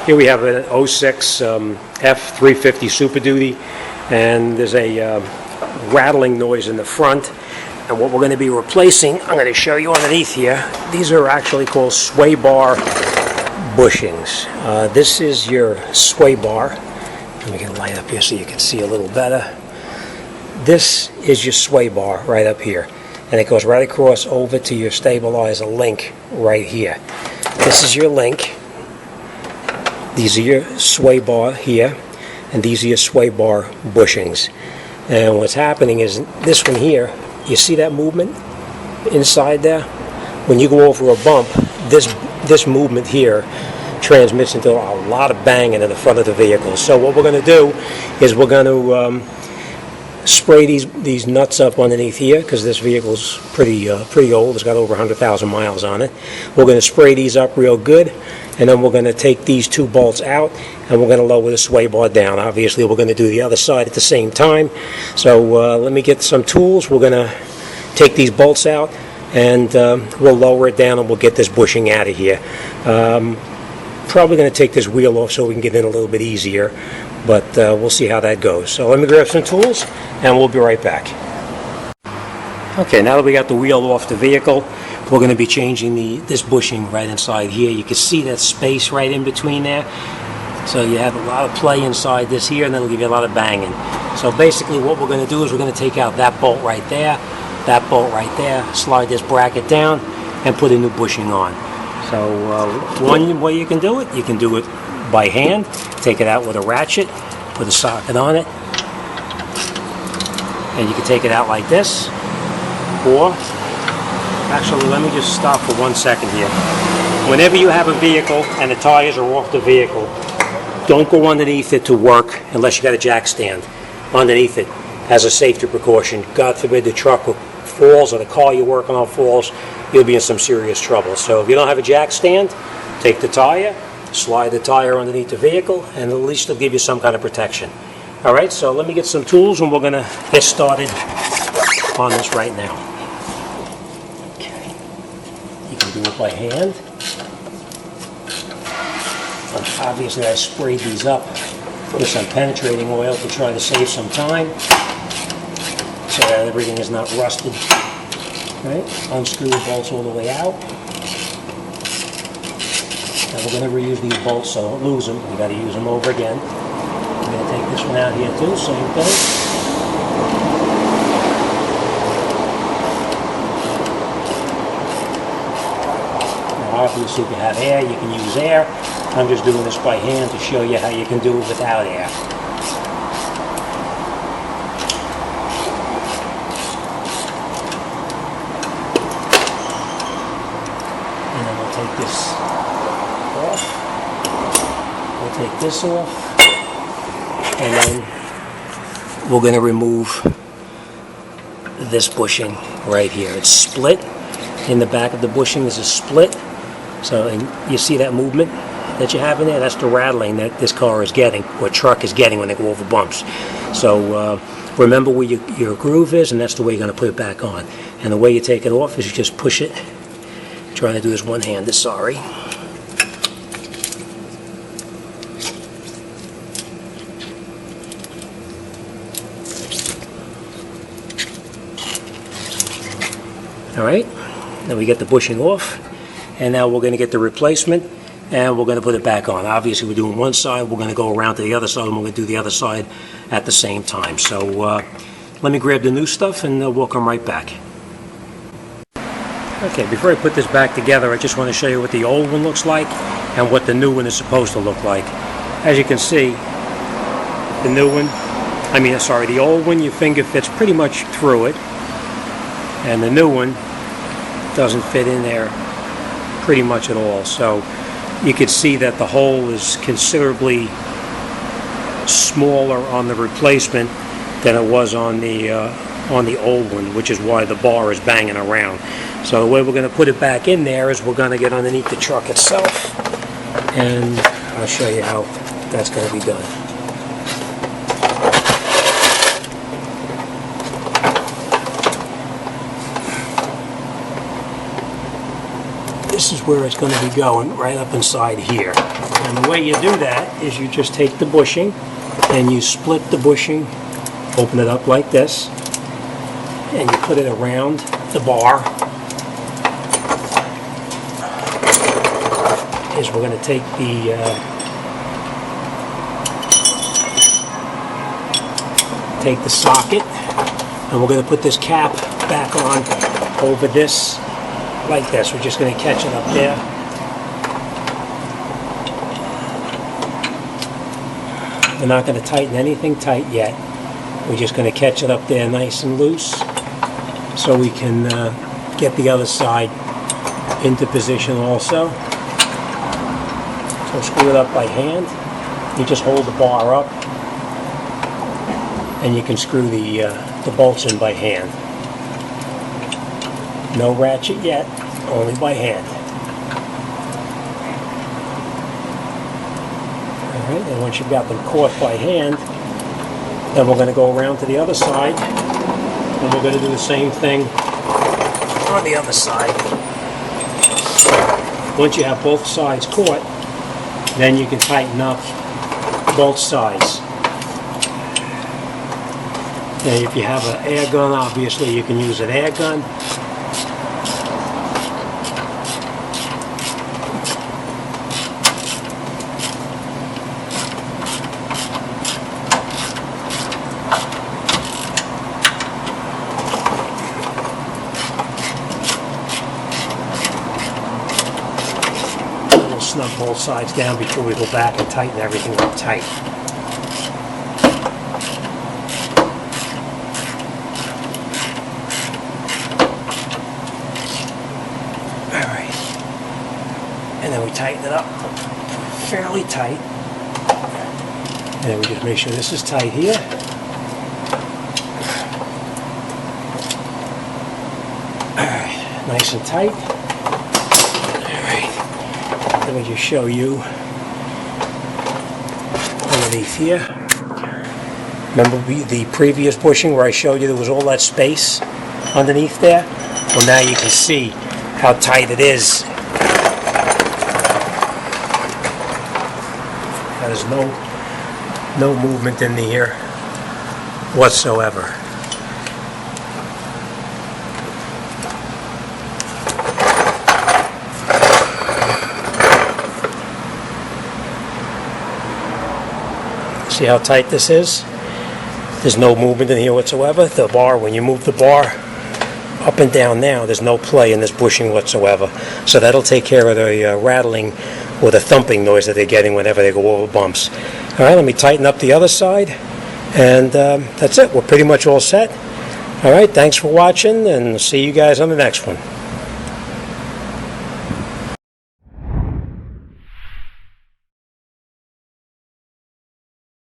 Here we have an '06 F350 Super Duty, and there's a rattling noise in the front. And what we're going to be replacing, I'm going to show you underneath here. These are actually called sway bar bushings. This is your sway bar. Let me get a light up here so you can see a little better. This is your sway bar right up here, and it goes right across over to your stabilizer link right here. This is your link. These are your sway bar here, and these are your sway bar bushings. And what's happening is this one here, you see that movement inside there? When you go over a bump, this movement here transmits into a lot of banging in the front of the vehicle. So what we're going to do is we're going to spray these nuts up underneath here, because this vehicle's pretty old. It's got over 100,000 miles on it. We're going to spray these up real good, and then we're going to take these two bolts out, and we're going to lower the sway bar down. Obviously, we're going to do the other side at the same time. So let me get some tools. We're going to take these bolts out, and we'll lower it down, and we'll get this bushing out of here. Probably going to take this wheel off so we can get in a little bit easier, but we'll see how that goes. So let me grab some tools, and we'll be right back. Okay, now that we got the wheel off the vehicle, we're going to be changing this bushing right inside here. You can see that space right in between there. So you have a lot of play inside this here, and that'll give you a lot of banging. So basically what we're going to do is we're going to take out that bolt right there, that bolt right there, slide this bracket down, and put a new bushing on. So one way you can do it by hand. Take it out with a ratchet, put a socket on it, and you can take it out like this. Or, actually, let me just stop for 1 second here. Whenever you have a vehicle and the tires are off the vehicle, don't go underneath it to work unless you got a jack stand underneath it as a safety precaution. God forbid the truck falls or the car you're working on falls, you'll be in some serious trouble. So if you don't have a jack stand, take the tire, slide the tire underneath the vehicle, and at least it'll give you some kind of protection. Alright, so let me get some tools, and we're going to get started on this right now. Okay. You can do it by hand. Obviously I sprayed these up with some penetrating oil to try to save some time so that everything is not rusted. Right? Unscrew the bolts all the way out. Now we're going to reuse these bolts, so don't lose them. We got to use them over again. I'm going to take this one out here too, same thing. Now obviously if you have air, you can use air. I'm just doing this by hand to show you how you can do it without air. And then we'll take this off. We'll take this off. And then we're going to remove this bushing right here. It's split. In the back of the bushing is a split. So and you see that movement that you have in there? That's the rattling that this car is getting, or truck is getting when they go over bumps. So remember where your groove is, and that's the way you're going to put it back on. And the way you take it off is you just push it. I'm trying to do this one-handed, sorry. Alright, now we get the bushing off, and now we're going to get the replacement, and we're going to put it back on. Obviously we're doing one side, we're going to go around to the other side, and we're going to do the other side at the same time. So let me grab the new stuff, and we'll come right back. Okay, before I put this back together, I just want to show you what the old one looks like and what the new one is supposed to look like. As you can see, the old one, your finger fits pretty much through it, and the new one doesn't fit in there pretty much at all. So you can see that the hole is considerably smaller on the replacement than it was on the old one, which is why the bar is banging around. So the way we're going to put it back in there is we're going to get underneath the truck itself, and I'll show you how that's going to be done. this is where it's going to be going, right up inside here. And the way you do that is you just take the bushing and you split the bushing, open it up like this, and you put it around the bar. Is we're going to take the socket, and we're going to put this cap back on over this like this. We're just going to catch it up there. We're not going to tighten anything tight yet. We're just going to catch it up there nice and loose so we can get the other side into position also. So screw it up by hand. You just hold the bar up and you can screw the bolts in by hand. No ratchet yet, only by hand. Alright, and once you've got them caught by hand, then we're going to go around to the other side and we're going to do the same thing on the other side. Once you have both sides caught, then you can tighten up both sides. And if you have an air gun, obviously you can use an air gun. We'll snug both sides down before we go back and tighten everything up tight. And then we tighten it up fairly tight. And then we just make sure this is tight here. Alright, nice and tight. Alright, let me just show you underneath here. Remember the previous bushing where I showed you there was all that space underneath there? Well, now you can see how tight it is. There's no movement in the here whatsoever. See how tight this is? There's no movement in here whatsoever. The bar, when you move the bar up and down now, there's no play in this bushing whatsoever. So that'll take care of the rattling or the thumping noise that they're getting whenever they go over bumps. All right, let me tighten up the other side, and that's it. We're pretty much all set. All right, thanks for watching, and see you guys on the next one.